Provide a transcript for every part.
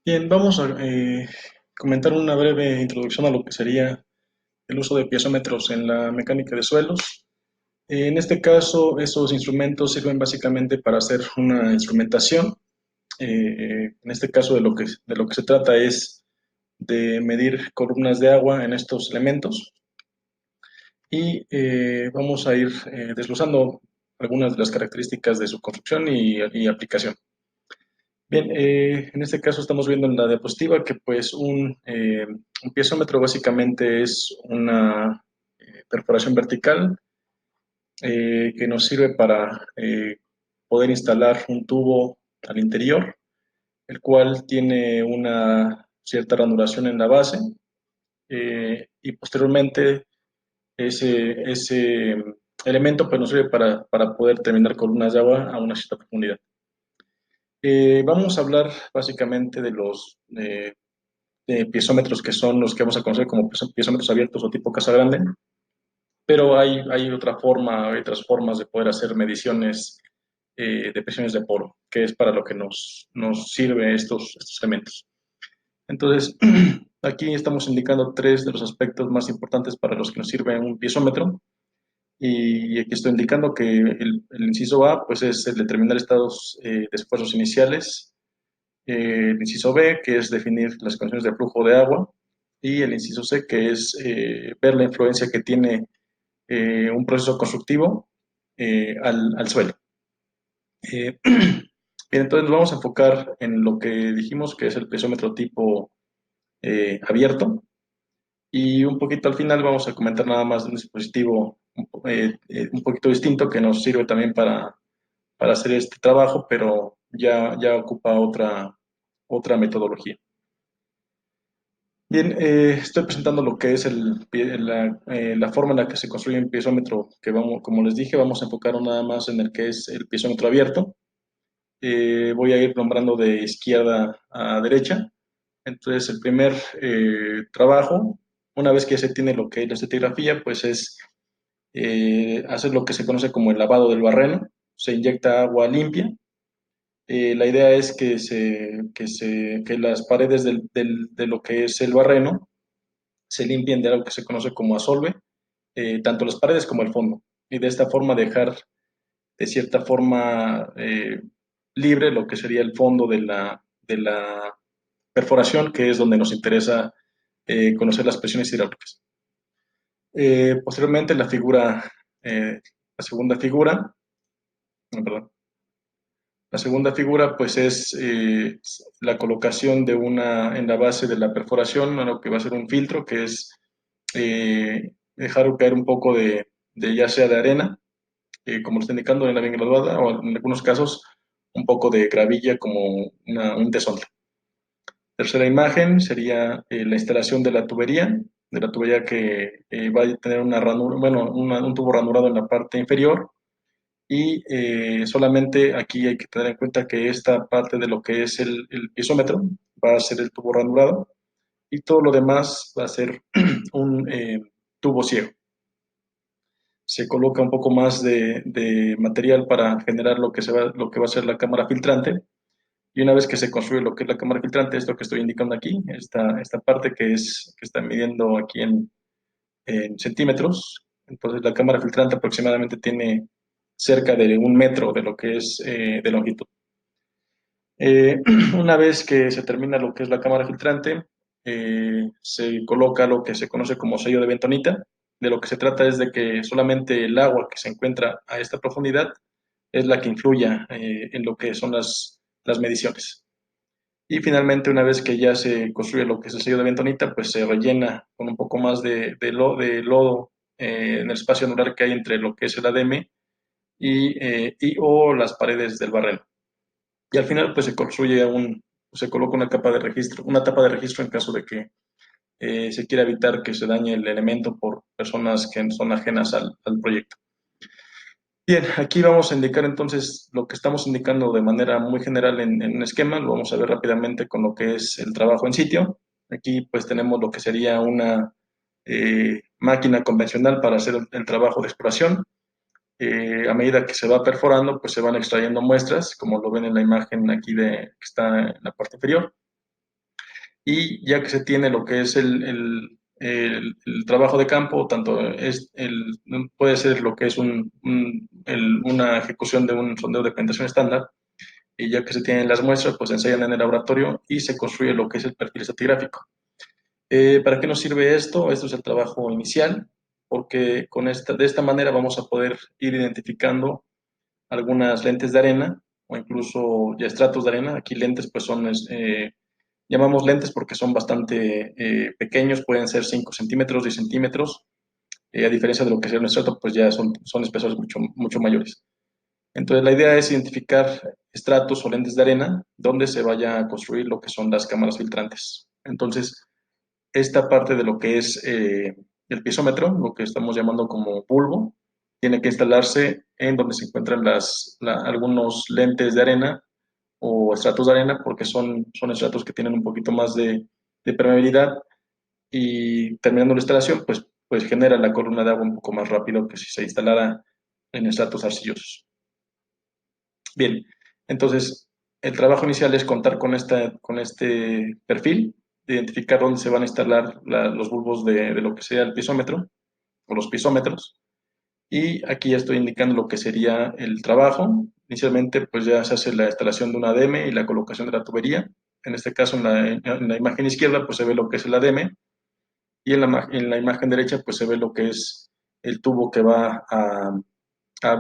Bien, vamos a comentar una breve introducción a lo que sería el uso de piezómetros en la mecánica de suelos. En este caso, esos instrumentos sirven básicamente para hacer una instrumentación. En este caso, de lo que se trata es de medir columnas de agua en estos elementos y vamos a ir desglosando algunas de las características de su construcción y aplicación. Bien, en este caso estamos viendo en la diapositiva que pues un piezómetro básicamente es una perforación vertical que nos sirve para poder instalar un tubo al interior, el cual tiene una cierta ranuración en la base y posteriormente ese elemento pues nos sirve para poder terminar columnas de agua a una cierta profundidad. Vamos a hablar básicamente de piezómetros que son los que vamos a conocer como piezómetros abiertos o tipo casa grande, pero hay otra forma, hay otras formas de poder hacer mediciones de presiones de poro, que es para lo que nos sirve estos elementos. Entonces, aquí estamos indicando tres de los aspectos más importantes para los que nos sirve un piezómetro. Y aquí estoy indicando que el inciso A pues es el determinar estados de esfuerzos iniciales, el inciso B, que es definir las condiciones de flujo de agua, y el inciso C, que es ver la influencia que tiene un proceso constructivo al suelo. Bien, entonces nos vamos a enfocar en lo que dijimos que es el piezómetro tipo abierto, y un poquito al final vamos a comentar nada más de un dispositivo un poquito distinto que nos sirve también para hacer este trabajo, pero ya ocupa otra metodología. Bien, estoy presentando lo que es la forma en la que se construye un piezómetro, que vamos, como les dije, vamos a enfocar nada más en el que es el piezómetro abierto. Voy a ir nombrando de izquierda a derecha. Entonces, el primer trabajo, una vez que se tiene lo que es la estratigrafía, pues es hacer lo que se conoce como el lavado del barreno. Se inyecta agua limpia. La idea es que las paredes de lo que es el barreno se limpien de algo que se conoce como asolve, tanto las paredes como el fondo, y de esta forma dejar de cierta forma libre lo que sería el fondo de la perforación, que es donde nos interesa conocer las presiones hidráulicas. Posteriormente, la segunda figura, no, perdón, la segunda figura pues es la colocación en la base de la perforación, lo que va a ser un filtro, que es dejar caer un poco ya sea de arena, como lo está indicando, arena bien graduada, o en algunos casos un poco de gravilla como un desonte. Tercera imagen sería la instalación de la tubería que va a tener una ranura, bueno, un tubo ranurado en la parte inferior, y solamente aquí hay que tener en cuenta que esta parte de lo que es el piezómetro va a ser el tubo ranurado, y todo lo demás va a ser un tubo ciego. Se coloca un poco más de material para generar lo que va a ser la cámara filtrante, y una vez que se construye lo que es la cámara filtrante, esto que estoy indicando aquí, esta parte que está midiendo aquí en centímetros. Entonces la cámara filtrante aproximadamente tiene cerca de 1 metro de lo que es de longitud. Una vez que se termina lo que es la cámara filtrante, se coloca lo que se conoce como sello de bentonita. De lo que se trata es de que solamente el agua que se encuentra a esta profundidad es la que influya en lo que son las mediciones. Y finalmente, una vez que ya se construye lo que es el sello de bentonita, pues se rellena con un poco más de lodo en el espacio anular que hay entre lo que es el ADM o las paredes del barreno. Y al final, pues se coloca una tapa de registro en caso de que se quiera evitar que se dañe el elemento por personas que son ajenas al proyecto. Bien, aquí vamos a indicar entonces lo que estamos indicando de manera muy general en un esquema. Lo vamos a ver rápidamente con lo que es el trabajo en sitio. Aquí pues tenemos lo que sería una máquina convencional para hacer el trabajo de exploración. A medida que se va perforando, pues se van extrayendo muestras, como lo ven en la imagen aquí que está en la parte inferior. Y ya que se tiene lo que es el trabajo de campo, tanto puede ser lo que es una ejecución de un sondeo de penetración estándar, y ya que se tienen las muestras, pues se ensayan en el laboratorio y se construye lo que es el perfil estratigráfico. ¿Para qué nos sirve esto? Esto es el trabajo inicial, porque de esta manera vamos a poder ir identificando algunas lentes de arena o incluso ya estratos de arena. Aquí lentes pues llamamos lentes porque son bastante pequeños, pueden ser 5 centímetros, 10 centímetros, a diferencia de lo que sería un estrato, pues ya son espesores mucho mayores. Entonces la idea es identificar estratos o lentes de arena donde se vaya a construir lo que son las cámaras filtrantes. Entonces, esta parte de lo que es el piezómetro, lo que estamos llamando como bulbo, tiene que instalarse en donde se encuentran algunos lentes de arena o estratos de arena, porque son estratos que tienen un poquito más de permeabilidad, y terminando la instalación, pues genera la columna de agua un poco más rápido que si se instalara en estratos arcillosos. Bien, entonces el trabajo inicial es contar con este perfil, identificar dónde se van a instalar los bulbos de lo que sea el piezómetro o los piezómetros. Y aquí ya estoy indicando lo que sería el trabajo. Inicialmente, pues ya se hace la instalación de un ADM y la colocación de la tubería. En este caso, en la imagen izquierda, pues se ve lo que es el ADM, y en la imagen derecha, pues se ve lo que es el tubo que va a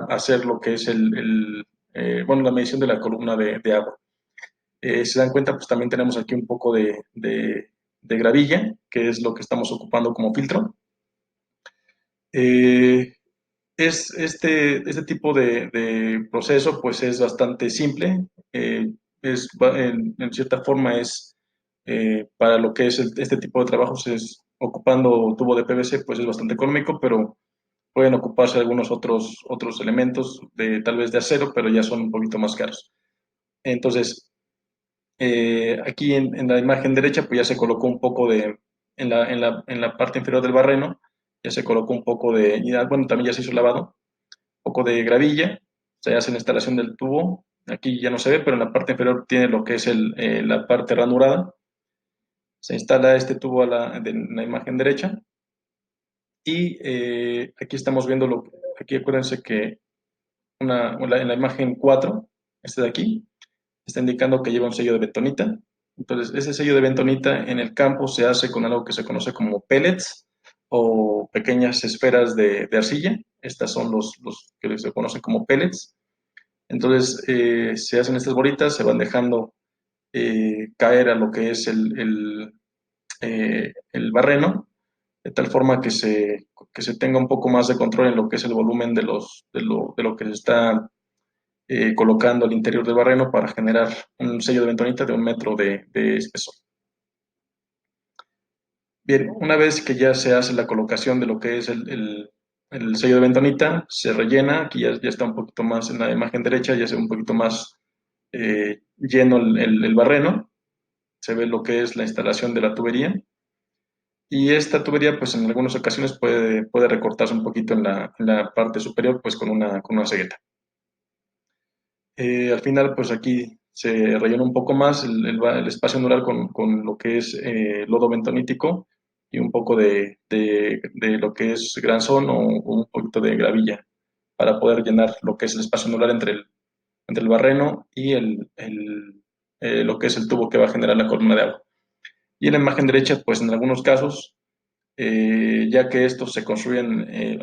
hacer lo que es la medición de la columna de agua. Si se dan cuenta, pues también tenemos aquí un poco de gravilla, que es lo que estamos ocupando como filtro. Eh, este tipo de proceso pues es bastante simple, en cierta forma es para lo que es este tipo de trabajos, es ocupando tubo de PVC, pues es bastante económico, pero pueden ocuparse algunos otros elementos tal vez de acero, pero ya son un poquito más caros. Entonces, aquí en la imagen derecha, pues ya se colocó un poco en la parte inferior del barreno, ya se colocó un poco bueno, también ya se hizo el lavado, un poco de gravilla, se hace la instalación del tubo, aquí ya no se ve, pero en la parte inferior tiene lo que es la parte ranurada, se instala este tubo en la imagen derecha, y aquí estamos viendo aquí acuérdense que en la imagen 4, este de aquí, está indicando que lleva un sello de bentonita. Entonces, ese sello de bentonita en el campo se hace con algo que se conoce como pellets o pequeñas esferas de arcilla. Estas son los que se conocen como pellets. Entonces, se hacen estas bolitas, se van dejando caer a lo que es el barreno, de tal forma que se tenga un poco más de control en lo que es el volumen de lo que se está colocando al interior del barreno para generar un sello de bentonita de 1 metro de espesor. Bien, una vez que ya se hace la colocación de lo que es el sello de bentonita, se rellena, aquí ya está un poquito más en la imagen derecha, ya se ve un poquito más lleno el barreno, se ve lo que es la instalación de la tubería, y esta tubería pues en algunas ocasiones puede recortarse un poquito en la parte superior pues con una cegueta. Al final, pues aquí se rellena un poco más el espacio anular con lo que es lodo bentonítico y un poco de lo que es granzón o un poquito de gravilla para poder llenar lo que es el espacio anular entre el barreno y lo que es el tubo que va a generar la columna de agua. Y en la imagen derecha, pues en algunos casos, ya que estos se construyen,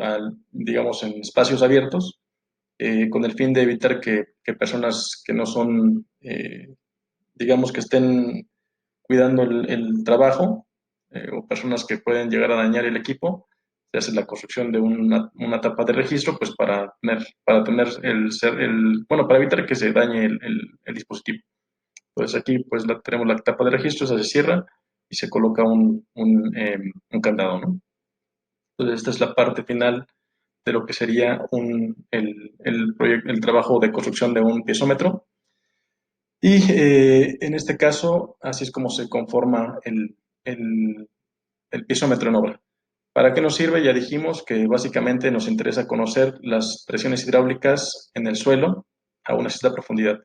digamos, en espacios abiertos, con el fin de evitar que personas que no son, digamos, que estén cuidando el trabajo, o personas que pueden llegar a dañar el equipo, se hace la construcción de una tapa de registro, pues para tener bueno, para evitar que se dañe el dispositivo. Entonces aquí pues tenemos la tapa de registro, esa se cierra y se coloca un candado, ¿no? Entonces esta es la parte final de lo que sería el trabajo de construcción de un piezómetro. Y en este caso, así es como se conforma el piezómetro en obra. ¿Para qué nos sirve? Ya dijimos que básicamente nos interesa conocer las presiones hidráulicas en el suelo a una cierta profundidad.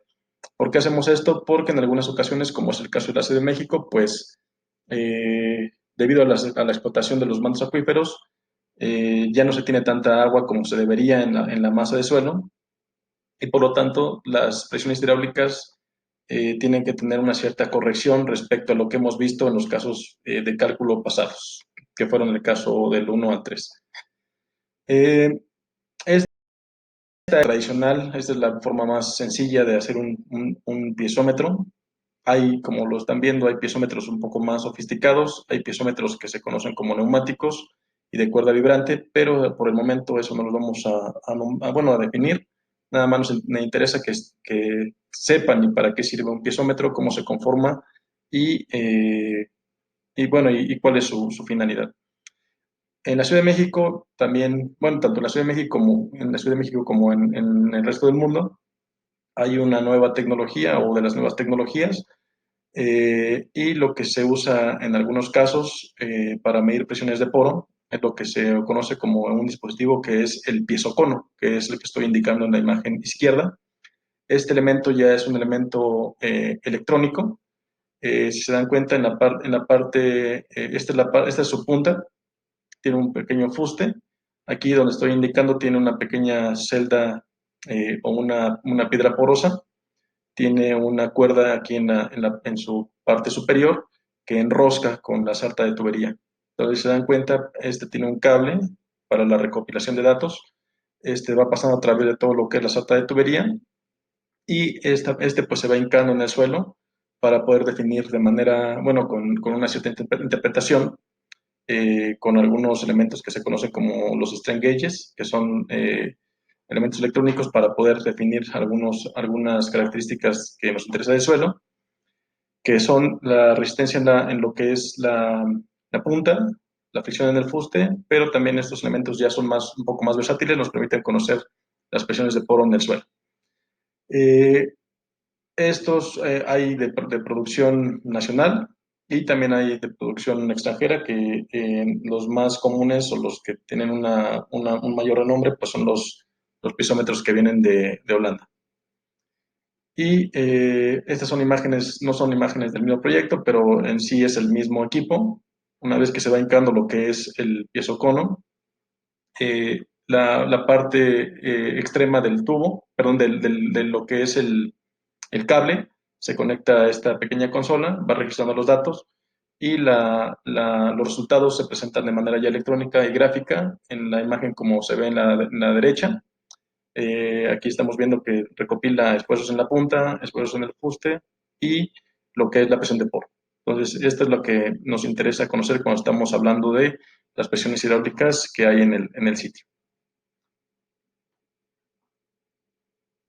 ¿Por qué hacemos esto? Porque en algunas ocasiones, como es el caso de la Ciudad de México, pues debido a la explotación de los mantos acuíferos, ya no se tiene tanta agua como se debería en la masa de suelo y por lo tanto las presiones hidráulicas tienen que tener una cierta corrección respecto a lo que hemos visto en los casos de cálculo pasados, que fueron el caso del 1 al 3. Esta tradicional, esta es la forma más sencilla de hacer un piezómetro. Hay, como lo están viendo, hay piezómetros un poco más sofisticados, hay piezómetros que se conocen como neumáticos y de cuerda vibrante, pero por el momento eso no lo vamos bueno, a definir. Nada más me interesa que sepan y para qué sirve un piezómetro, cómo se conforma y, bueno, y cuál es su finalidad. En la Ciudad de México también, bueno, tanto en la Ciudad de México como en la Ciudad de México como en el resto del mundo, hay una nueva tecnología o de las nuevas tecnologías y lo que se usa en algunos casos para medir presiones de poro es lo que se conoce como un dispositivo que es el piezocono, que es el que estoy indicando en la imagen izquierda. Este elemento ya es un elemento electrónico. Si se dan cuenta, en la parte, esta es su punta, tiene un pequeño fuste. Aquí donde estoy indicando tiene una pequeña celda o una piedra porosa. Tiene una cuerda aquí en su parte superior que enrosca con la sarta de tubería. Entonces, si se dan cuenta, este tiene un cable para la recopilación de datos. Este va pasando a través de todo lo que es la sarta de tubería y este pues se va hincando en el suelo para poder definir de manera, bueno, con una cierta interpretación, con algunos elementos que se conocen como los strain gauges, que son elementos electrónicos para poder definir algunas características que nos interesa del suelo, que son la resistencia en lo que es la punta, la fricción en el fuste, pero también estos elementos ya son un poco más versátiles, nos permiten conocer las presiones de poro en el suelo. Eh, estos hay de producción nacional y también hay de producción extranjera, que los más comunes o los que tienen un mayor renombre pues son los pisómetros que vienen de Holanda. Y estas son imágenes, no son imágenes del mismo proyecto, pero en sí es el mismo equipo. Una vez que se va hincando lo que es el piezocono, la parte extrema del tubo, perdón, de lo que es el cable, se conecta a esta pequeña consola, va registrando los datos y los resultados se presentan de manera ya electrónica y gráfica en la imagen como se ve en la derecha. Aquí estamos viendo que recopila esfuerzos en la punta, esfuerzos en el fuste y lo que es la presión de poro. Entonces, esto es lo que nos interesa conocer cuando estamos hablando de las presiones hidráulicas que hay en el sitio.